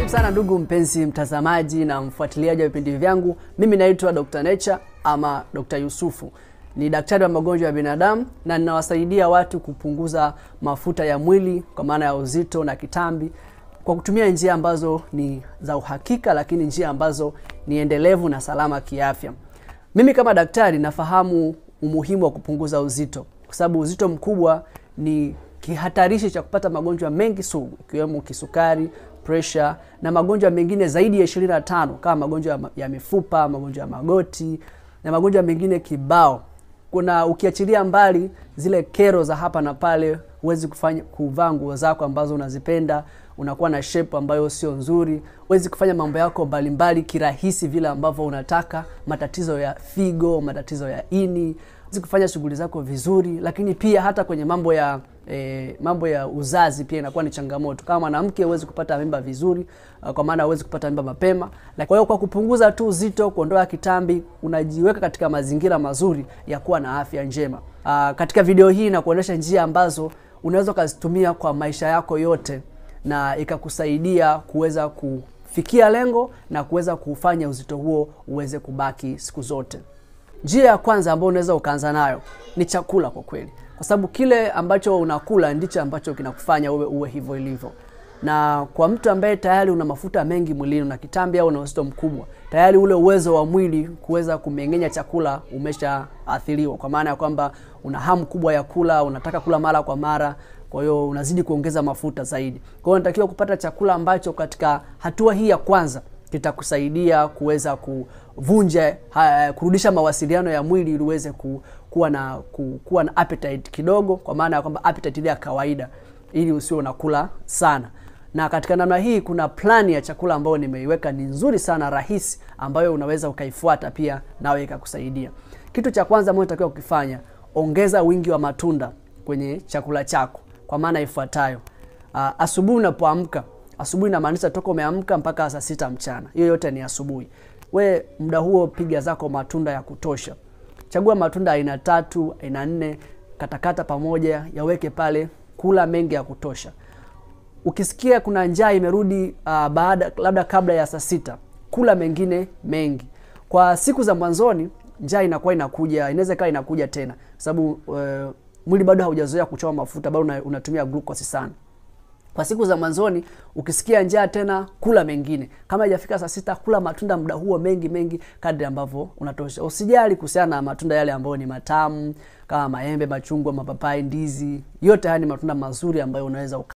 Karibu sana ndugu mpenzi mtazamaji na mfuatiliaji wa vipindi vyangu. Mimi naitwa Dr. Nature ama Dr. Yusufu. Ni daktari wa magonjwa ya binadamu na ninawasaidia watu kupunguza mafuta ya mwili kwa maana ya uzito na kitambi kwa kutumia njia ambazo ni za uhakika, lakini njia ambazo ni endelevu na salama kiafya. Mimi kama daktari nafahamu umuhimu wa kupunguza uzito, kwa sababu uzito mkubwa ni kihatarishi cha kupata magonjwa mengi sugu, ikiwemo kisukari, pressure na magonjwa mengine zaidi ya 25 kama magonjwa ya mifupa, magonjwa ya magoti na magonjwa mengine kibao. Kuna ukiachilia mbali zile kero za hapa na pale, huwezi kuvaa nguo zako ambazo unazipenda, unakuwa na shape ambayo sio nzuri, huwezi kufanya mambo yako mbalimbali kirahisi vile ambavyo unataka, matatizo ya figo, matatizo ya ini, huwezi kufanya shughuli zako vizuri, lakini pia hata kwenye mambo ya uzazi pia inakuwa ni changamoto. Kama mwanamke huwezi kupata mimba vizuri, kwa maana huwezi kupata mimba mapema. Kwa hiyo kwa kupunguza tu uzito, kuondoa kitambi, unajiweka katika mazingira mazuri ya kuwa na afya njema. Katika video hii na kuonesha njia ambazo unaweza kuzitumia kwa maisha yako yote na ikakusaidia kuweza kufikia lengo na kuweza kufanya uzito huo uweze kubaki siku zote. Njia ya kwanza ambayo unaweza ukaanza nayo ni chakula kwa kweli. Kwa sababu kile ambacho unakula ndicho ambacho kinakufanya uwe hivyo ilivyo. Na kwa mtu ambaye tayari una mafuta mengi mwilini na kitambi au una uzito mkubwa, tayari ule uwezo wa mwili kuweza kumeng'enya chakula umeshaathiriwa, kwa maana ya kwamba una hamu kubwa ya kula, unataka kula mara kwa mara, kwa hiyo unazidi kuongeza mafuta zaidi. Kwa hiyo unatakiwa kupata chakula ambacho katika hatua hii ya kwanza kitakusaidia kuweza kurudisha mawasiliano ya mwili ili uweze kuwa na appetite kidogo, kwa maana ya kwamba appetite ile ya kawaida, ili usiwe unakula sana. Na katika namna hii kuna plani ya chakula ambayo nimeiweka, ni nzuri sana, rahisi, ambayo unaweza ukaifuata pia nawe ikakusaidia. Kitu cha kwanza ambacho unatakiwa kukifanya, ongeza wingi wa matunda kwenye chakula chako, kwa maana ifuatayo. Asubuhi unapoamka, asubuhi inamaanisha toka umeamka mpaka saa 6 mchana, hiyo yote ni asubuhi. Muda huo piga zako matunda ya kutosha. Chagua matunda aina 3, aina 4, katakata pamoja, yaweke pale, kula mengi ya kutosha. Ukisikia kuna njaa imerudi labda kabla ya saa 6, kula mengine mengi. Kwa siku za mwanzoni njaa inakuwa inakuja, inaweza kaa inakuja tena, sababu mwili bado haujazoea kuchoma mafuta, bado unatumia glucose sana. Kwa siku za mwanzoni ukisikia njaa tena, kula mengine. Kama haijafika saa 6, kula matunda muda huo mengi kadri ambavyo unatosha. Usijali kuhusiana na matunda yale ambayo ni matamu kama maembe, machungwa, mapapai, ndizi. Yote haya ni matunda mazuri ambayo unaweza